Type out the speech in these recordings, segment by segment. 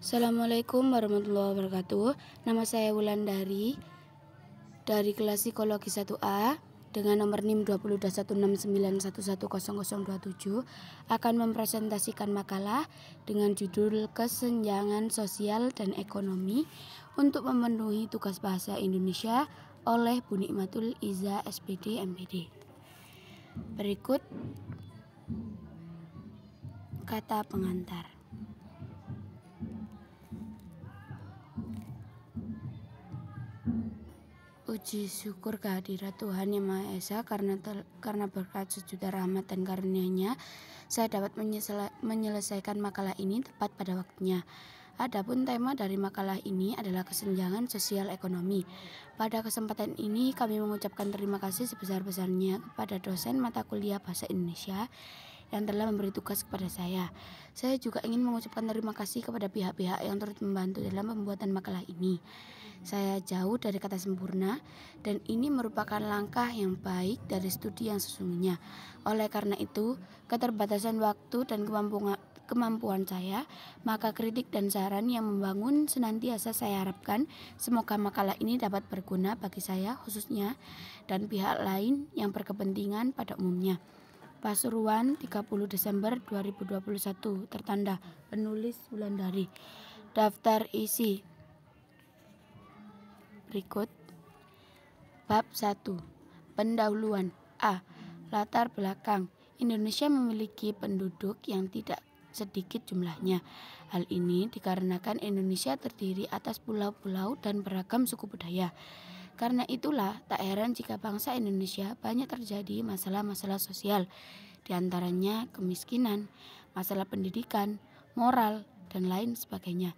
Assalamualaikum warahmatullahi wabarakatuh. Nama saya Wulandari dari kelas Psikologi 1A dengan nomor NIM 202169110027 akan mempresentasikan makalah dengan judul Kesenjangan Sosial dan Ekonomi untuk memenuhi tugas bahasa Indonesia oleh Bu Nikmatul Iza SPD MPD. Berikut kata pengantar. Puji syukur kehadirat Tuhan Yang Maha Esa karena berkat sejuta rahmat dan karunia-Nya saya dapat menyelesaikan makalah ini tepat pada waktunya. Adapun tema dari makalah ini adalah kesenjangan sosial ekonomi. Pada kesempatan ini kami mengucapkan terima kasih sebesar-besarnya kepada dosen mata kuliah Bahasa Indonesia yang telah memberi tugas kepada saya. Saya juga ingin mengucapkan terima kasih kepada pihak-pihak yang turut membantu dalam pembuatan makalah ini. Saya jauh dari kata sempurna dan ini merupakan langkah yang baik dari studi yang sesungguhnya. Oleh karena itu, keterbatasan waktu dan kemampuan saya, maka kritik dan saran yang membangun senantiasa saya harapkan. Semoga makalah ini dapat berguna bagi saya khususnya dan pihak lain yang berkepentingan pada umumnya. Pasuruan 30 Desember 2021. Tertanda penulis Wulandari. Daftar isi berikut. Bab 1. Pendahuluan. A. Latar belakang. Indonesia memiliki penduduk yang tidak sedikit jumlahnya. Hal ini dikarenakan Indonesia terdiri atas pulau-pulau dan beragam suku budaya. Karena itulah tak heran jika bangsa Indonesia banyak terjadi masalah-masalah sosial, diantaranya kemiskinan, masalah pendidikan, moral, dan lain sebagainya.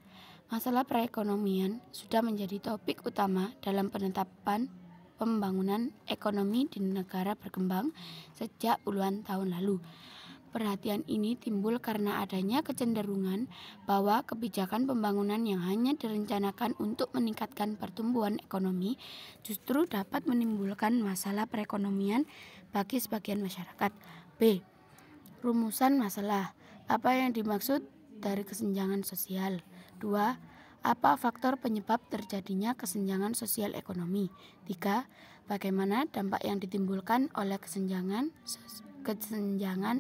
Masalah perekonomian sudah menjadi topik utama dalam penetapan pembangunan ekonomi di negara berkembang sejak puluhan tahun lalu. Perhatian ini timbul karena adanya kecenderungan bahwa kebijakan pembangunan yang hanya direncanakan untuk meningkatkan pertumbuhan ekonomi justru dapat menimbulkan masalah perekonomian bagi sebagian masyarakat. B. Rumusan masalah. Apa yang dimaksud dari kesenjangan sosial? 2. Apa faktor penyebab terjadinya kesenjangan sosial ekonomi? 3. Bagaimana dampak yang ditimbulkan oleh kesenjangan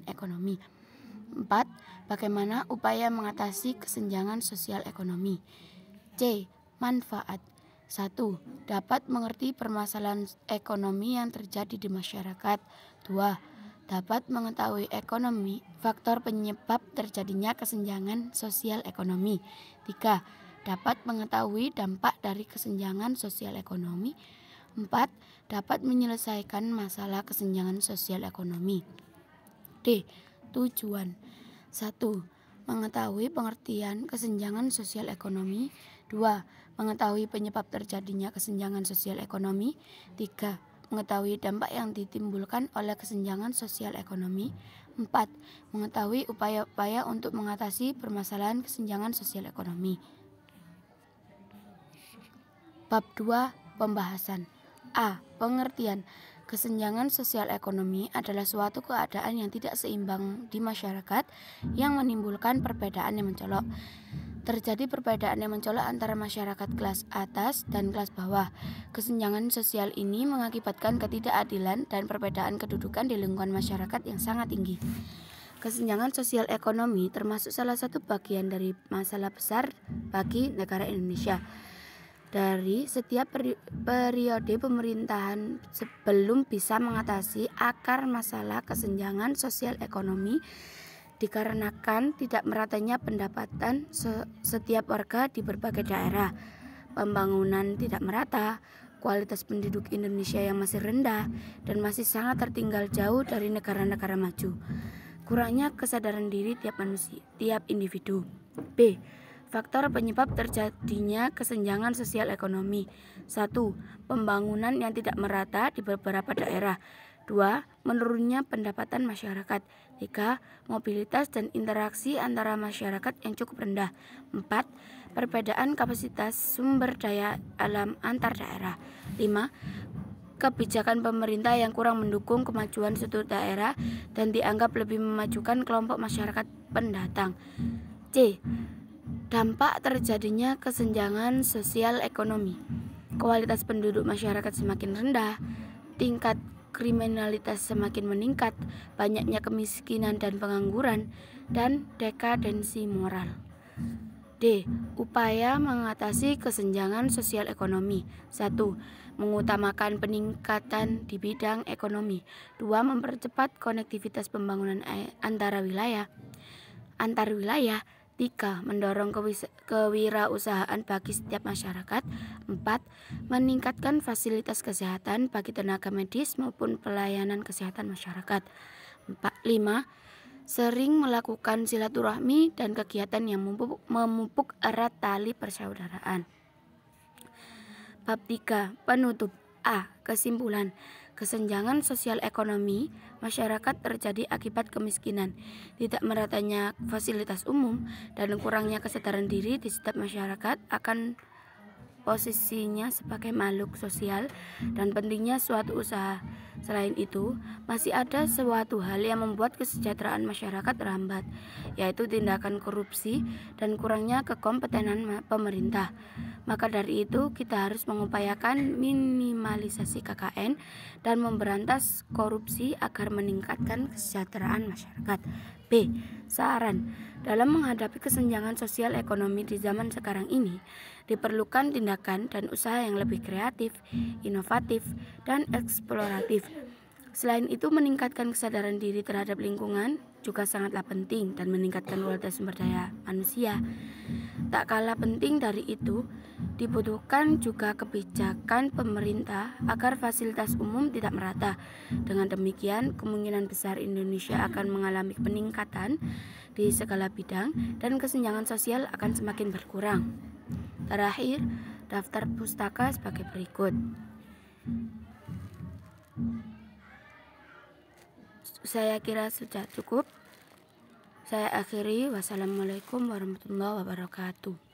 ekonomi? 4. Bagaimana upaya mengatasi kesenjangan sosial ekonomi? C. Manfaat. 1. Dapat mengerti permasalahan ekonomi yang terjadi di masyarakat. 2. Dapat mengetahui faktor penyebab terjadinya kesenjangan sosial ekonomi. 3. Dapat mengetahui dampak dari kesenjangan sosial ekonomi. 4. Dapat menyelesaikan masalah kesenjangan sosial ekonomi. D. Tujuan. 1. Mengetahui pengertian kesenjangan sosial ekonomi. 2. Mengetahui penyebab terjadinya kesenjangan sosial ekonomi. 3. Mengetahui dampak yang ditimbulkan oleh kesenjangan sosial ekonomi. 4. Mengetahui upaya-upaya untuk mengatasi permasalahan kesenjangan sosial ekonomi. Bab 2. Pembahasan. A. Pengertian. Kesenjangan sosial ekonomi adalah suatu keadaan yang tidak seimbang di masyarakat yang menimbulkan perbedaan yang mencolok. Terjadi perbedaan yang mencolok antara masyarakat kelas atas dan kelas bawah. Kesenjangan sosial ini mengakibatkan ketidakadilan dan perbedaan kedudukan di lingkungan masyarakat yang sangat tinggi. Kesenjangan sosial ekonomi termasuk salah satu bagian dari masalah besar bagi negara Indonesia. Dari setiap periode pemerintahan sebelum bisa mengatasi akar masalah kesenjangan sosial ekonomi dikarenakan tidak meratanya pendapatan setiap warga di berbagai daerah, pembangunan tidak merata, kualitas penduduk Indonesia yang masih rendah dan masih sangat tertinggal jauh dari negara-negara maju, kurangnya kesadaran diri tiap individu. B. Faktor penyebab terjadinya kesenjangan sosial ekonomi. 1. Pembangunan yang tidak merata di beberapa daerah. 2. Menurunnya pendapatan masyarakat. 3. Mobilitas dan interaksi antara masyarakat yang cukup rendah. 4. Perbedaan kapasitas sumber daya alam antar daerah. 5. Kebijakan pemerintah yang kurang mendukung kemajuan suatu daerah dan dianggap lebih memajukan kelompok masyarakat pendatang. C. Dampak terjadinya kesenjangan sosial ekonomi. Kualitas penduduk masyarakat semakin rendah, tingkat kriminalitas semakin meningkat, banyaknya kemiskinan dan pengangguran, dan dekadensi moral. D. Upaya mengatasi kesenjangan sosial ekonomi. 1. Mengutamakan peningkatan di bidang ekonomi. 2. Mempercepat konektivitas pembangunan antar wilayah. 3. Mendorong kewirausahaan bagi setiap masyarakat. 4. Meningkatkan fasilitas kesehatan bagi tenaga medis maupun pelayanan kesehatan masyarakat. 5. Sering melakukan silaturahmi dan kegiatan yang memupuk erat tali persaudaraan. Bab 3. Penutup. A. Kesimpulan. Kesenjangan sosial ekonomi masyarakat terjadi akibat kemiskinan, tidak meratanya fasilitas umum, dan kurangnya kesadaran diri di setiap masyarakat akan posisinya sebagai makhluk sosial dan pentingnya suatu usaha. Selain itu, masih ada suatu hal yang membuat kesejahteraan masyarakat terhambat, yaitu tindakan korupsi dan kurangnya kekompetenan pemerintah. Maka dari itu, kita harus mengupayakan minimalisasi KKN dan memberantas korupsi agar meningkatkan kesejahteraan masyarakat. B. Saran. Dalam menghadapi kesenjangan sosial ekonomi di zaman sekarang ini, diperlukan tindakan dan usaha yang lebih kreatif, inovatif, dan eksploratif. Selain itu, meningkatkan kesadaran diri terhadap lingkungan juga sangatlah penting dan meningkatkan kualitas sumber daya manusia. Tak kalah penting dari itu, dibutuhkan juga kebijakan pemerintah agar fasilitas umum tidak merata. Dengan demikian, kemungkinan besar Indonesia akan mengalami peningkatan di segala bidang dan kesenjangan sosial akan semakin berkurang. Terakhir, daftar pustaka sebagai berikut. Saya kira sudah cukup. Saya akhiri. Wassalamualaikum warahmatullahi wabarakatuh.